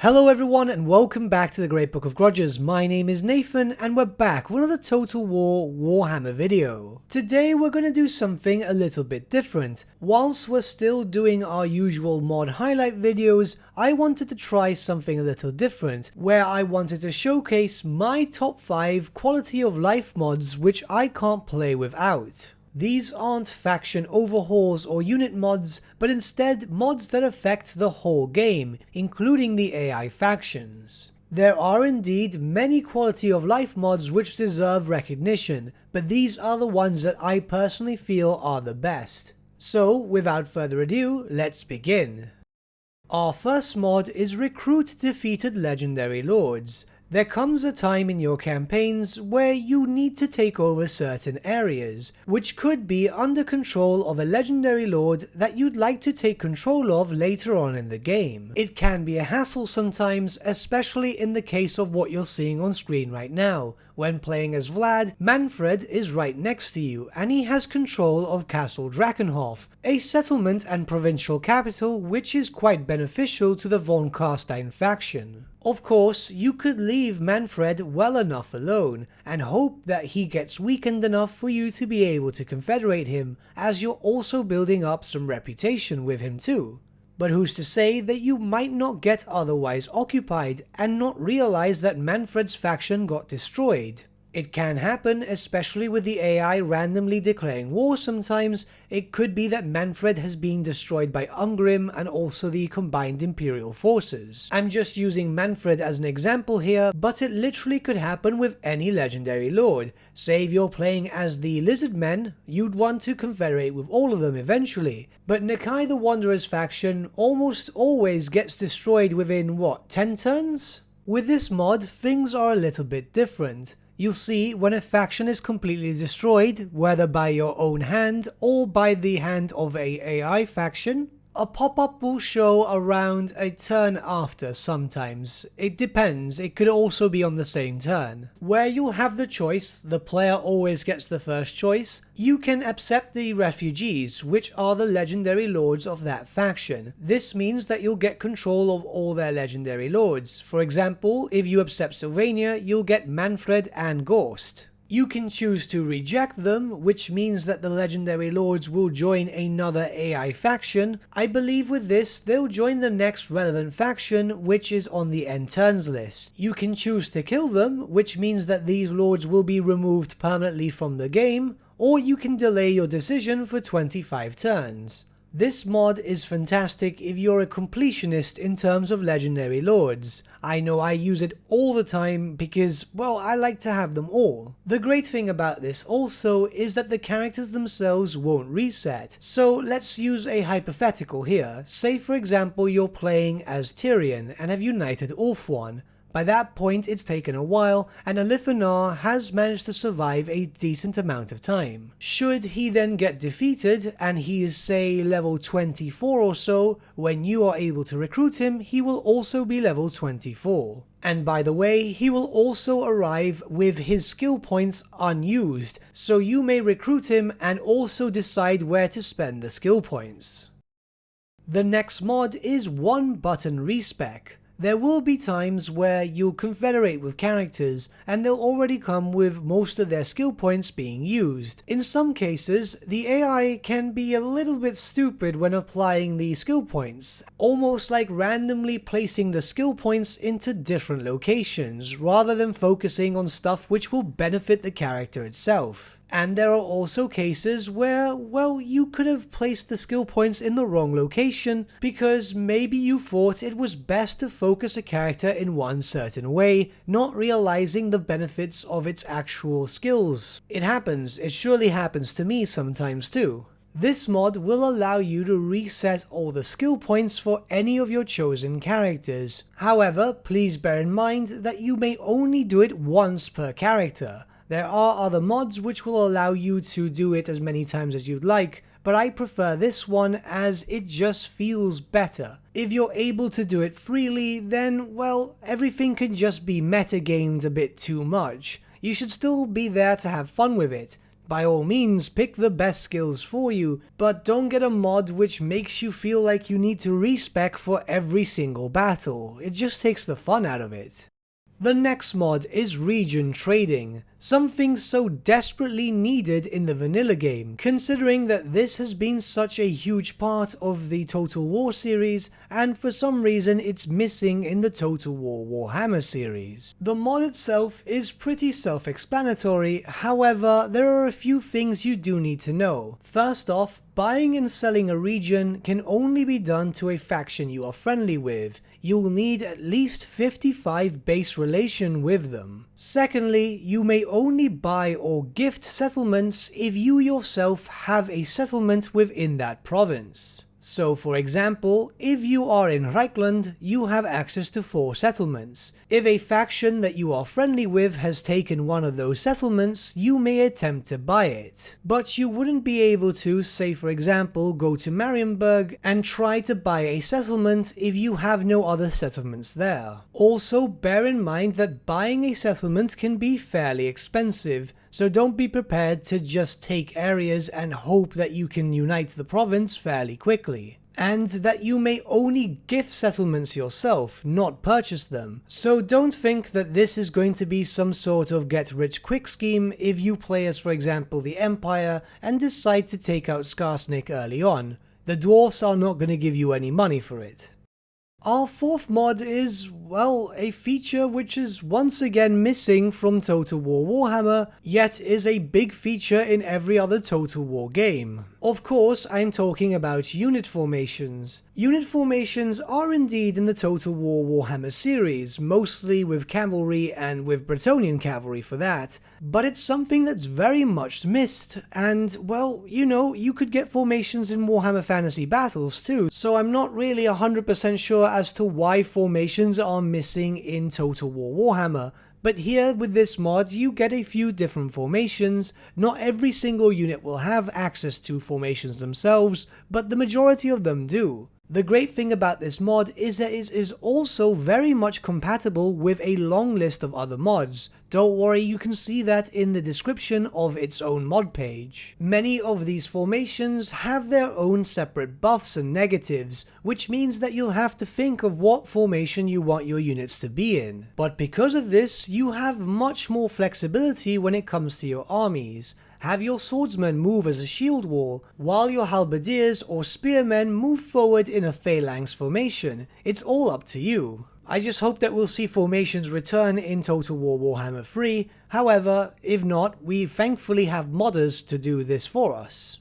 Hello everyone and welcome back to the Great Book of Grudges. My name is Nathan and we're back with another Total War Warhammer video. Today we're going to do something a little bit different. Whilst we're still doing our usual mod highlight videos, I wanted to try something a little different, where I wanted to showcase my top 5 quality of life mods which I can't play without. These aren't faction overhauls or unit mods, but instead mods that affect the whole game, including the AI factions. There are indeed many quality of life mods which deserve recognition, but these are the ones that I personally feel are the best. So without further ado, let's begin. Our first mod is Recruit Defeated Legendary Lords. There comes a time in your campaigns where you need to take over certain areas, which could be under control of a legendary lord that you'd like to take control of later on in the game. It can be a hassle sometimes, especially in the case of what you're seeing on screen right now. When playing as Vlad, Manfred is right next to you and he has control of Castle Drakenhof, a settlement and provincial capital which is quite beneficial to the von Carstein faction. Of course, you could leave Manfred well enough alone and hope that he gets weakened enough for you to be able to confederate him, as you're also building up some reputation with him too. But who's to say that you might not get otherwise occupied and not realize that Manfred's faction got destroyed? It can happen, especially with the AI randomly declaring war sometimes. It could be that Manfred has been destroyed by Ungrim and also the combined Imperial forces. I'm just using Manfred as an example here, but it literally could happen with any legendary lord. Say if you're playing as the Lizardmen, you'd want to confederate with all of them eventually, but Nakai the Wanderer's faction almost always gets destroyed within, what, 10 turns? With this mod, things are a little bit different. You'll see when a faction is completely destroyed, whether by your own hand or by the hand of a AI faction, a pop-up will show around a turn after sometimes. It depends, it could also be on the same turn, where you'll have the choice. The player always gets the first choice. You can accept the refugees, which are the legendary lords of that faction. This means that you'll get control of all their legendary lords. For example, if you accept Sylvania, you'll get Manfred and Gorst. You can choose to reject them, which means that the legendary lords will join another AI faction. I believe with this, they'll join the next relevant faction, which is on the end turns list. You can choose to kill them, which means that these lords will be removed permanently from the game, or you can delay your decision for 25 turns. This mod is fantastic if you're a completionist in terms of legendary lords. I know I use it all the time because, well, I like to have them all. The great thing about this also is that the characters themselves won't reset. So let's use a hypothetical here. Say for example you're playing as Tyrion and have united Ulfwan. By that point it's taken a while and Alithanar has managed to survive a decent amount of time. Should he then get defeated and he is say level 24 or so, when you are able to recruit him he will also be level 24. And by the way, he will also arrive with his skill points unused, so you may recruit him and also decide where to spend the skill points. The next mod is Button Respec. There will be times where you'll confederate with characters and they'll already come with most of their skill points being used. In some cases, the AI can be a little bit stupid when applying the skill points, almost like randomly placing the skill points into different locations rather than focusing on stuff which will benefit the character itself. And there are also cases where, well, you could have placed the skill points in the wrong location because maybe you thought it was best to focus a character in one certain way, not realizing the benefits of its actual skills. It happens, it surely happens to me sometimes too. This mod will allow you to reset all the skill points for any of your chosen characters. However, please bear in mind that you may only do it once per character. There are other mods which will allow you to do it as many times as you'd like, but I prefer this one as it just feels better. If you're able to do it freely, then, well, everything could just be metagamed a bit too much. You should still be there to have fun with it. By all means, pick the best skills for you, but don't get a mod which makes you feel like you need to respec for every single battle. It just takes the fun out of it. The next mod is region trading, something so desperately needed in the vanilla game, considering that this has been such a huge part of the Total War series, and for some reason it's missing in the Total War Warhammer series. The mod itself is pretty self-explanatory, however, there are a few things you do need to know. First off, buying and selling a region can only be done to a faction you are friendly with. You'll need at least 55 base relation with them. Secondly, you may only buy or gift settlements if you yourself have a settlement within that province. So for example, if you are in Reichland, you have access to 4 settlements. If a faction that you are friendly with has taken one of those settlements, you may attempt to buy it. But you wouldn't be able to, say for example, go to Marienburg and try to buy a settlement if you have no other settlements there. Also, bear in mind that buying a settlement can be fairly expensive, so don't be prepared to just take areas and hope that you can unite the province fairly quickly. And that you may only gift settlements yourself, not purchase them. So don't think that this is going to be some sort of get-rich-quick scheme if you play as, for example, the Empire and decide to take out Skarsnik early on. The dwarfs are not going to give you any money for it. Our fourth mod is, well, a feature which is once again missing from Total War Warhammer, yet is a big feature in every other Total War game. Of course, I'm talking about unit formations. Unit formations are indeed in the Total War Warhammer series, mostly with cavalry and with Bretonnian cavalry for that, but it's something that's very much missed, and, well, you know, you could get formations in Warhammer Fantasy Battles too, so I'm not really 100% sure as to why formations are missing in Total War Warhammer. But here with this mod you get a few different formations. Not every single unit will have access to formations themselves, but the majority of them do. The great thing about this mod is that it is also very much compatible with a long list of other mods. Don't worry, you can see that in the description of its own mod page. Many of these formations have their own separate buffs and negatives, which means that you'll have to think of what formation you want your units to be in. But because of this, you have much more flexibility when it comes to your armies. Have your swordsmen move as a shield wall, while your halberdiers or spearmen move forward in a phalanx formation. It's all up to you. I just hope that we'll see formations return in Total War Warhammer 3, however, if not, we thankfully have modders to do this for us.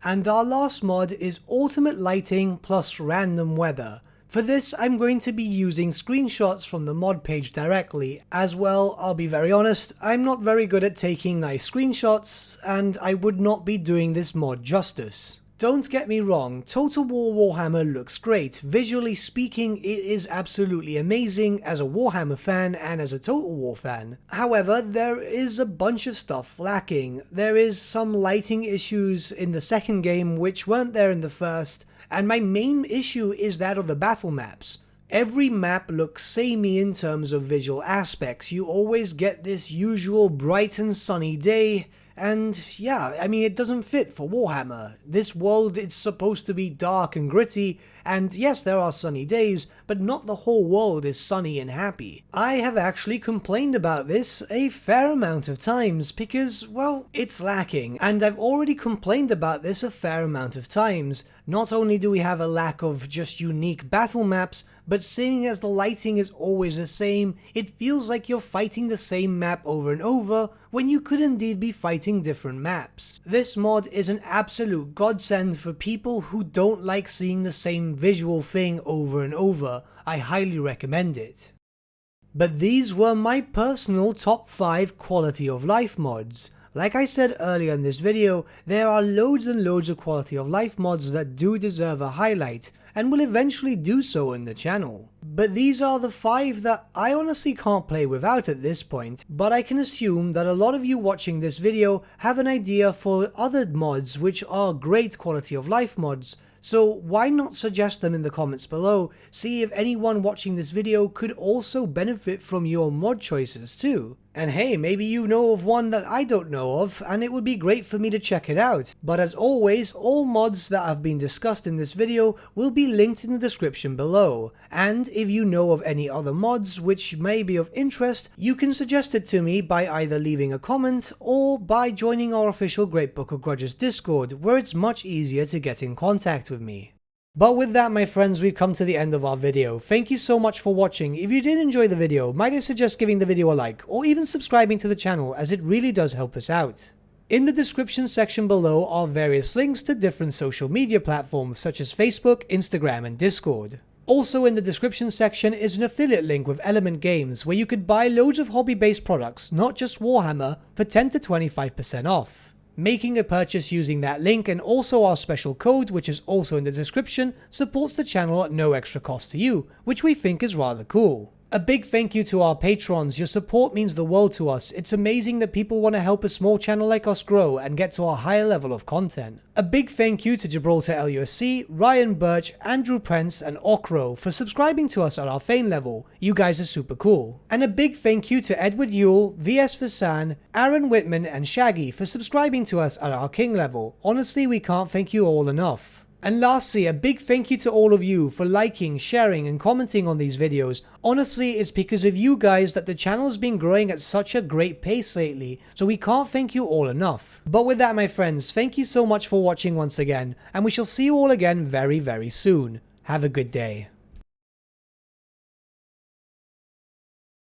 And our last mod is Ultimate Lighting plus Random Weather. For this, I'm going to be using screenshots from the mod page directly. As well, I'll be very honest, I'm not very good at taking nice screenshots, and I would not be doing this mod justice. Don't get me wrong, Total War Warhammer looks great. Visually speaking, it is absolutely amazing as a Warhammer fan and as a Total War fan. However, there is a bunch of stuff lacking. There is some lighting issues in the second game which weren't there in the first, and my main issue is that of the battle maps. Every map looks samey in terms of visual aspects. You always get this usual bright and sunny day, and yeah, I mean, it doesn't fit for Warhammer. This world, it's supposed to be dark and gritty, and yes, there are sunny days, but not the whole world is sunny and happy. I have actually complained about this a fair amount of times because, well, it's lacking, and I've already complained about this a fair amount of times. Not only do we have a lack of just unique battle maps, but seeing as the lighting is always the same, it feels like you're fighting the same map over and over, when you could indeed be fighting different maps. This mod is an absolute godsend for people who don't like seeing the same visual thing over and over. I highly recommend it. But these were my personal top 5 quality of life mods. Like I said earlier in this video, there are loads and loads of quality of life mods that do deserve a highlight, and will eventually do so in the channel. But these are the 5 that I honestly can't play without at this point, but I can assume that a lot of you watching this video have an idea for other mods which are great quality of life mods, so why not suggest them in the comments below, see if anyone watching this video could also benefit from your mod choices too. And hey, maybe you know of one that I don't know of, and it would be great for me to check it out. But as always, all mods that have been discussed in this video will be linked in the description below. And if you know of any other mods which may be of interest, you can suggest it to me by either leaving a comment or by joining our official Great Book of Grudges Discord, where it's much easier to get in contact with me. But with that, my friends, we've come to the end of our video. Thank you so much for watching. If you did enjoy the video, might I suggest giving the video a like, or even subscribing to the channel, as it really does help us out. In the description section below are various links to different social media platforms such as Facebook, Instagram, and Discord. Also in the description section is an affiliate link with Element Games, where you could buy loads of hobby-based products, not just Warhammer, for 10 to 25% off. Making a purchase using that link and also our special code, which is also in the description, supports the channel at no extra cost to you, which we think is rather cool. A big thank you to our patrons. Your support means the world to us. It's amazing that people want to help a small channel like us grow and get to a higher level of content. A big thank you to Gibraltar LUSC, Ryan Bertsche, Andrew Prince, and Okro for subscribing to us at our Fane level. You guys are super cool. And a big thank you to Edward Yule, VS Vasan, Aaron Whitman, and Shaggy for subscribing to us at our King level. Honestly, we can't thank you all enough. And lastly, a big thank you to all of you for liking, sharing, and commenting on these videos. Honestly, it's because of you guys that the channel's been growing at such a great pace lately, so we can't thank you all enough. But with that, my friends, thank you so much for watching once again, and we shall see you all again very, very soon. Have a good day.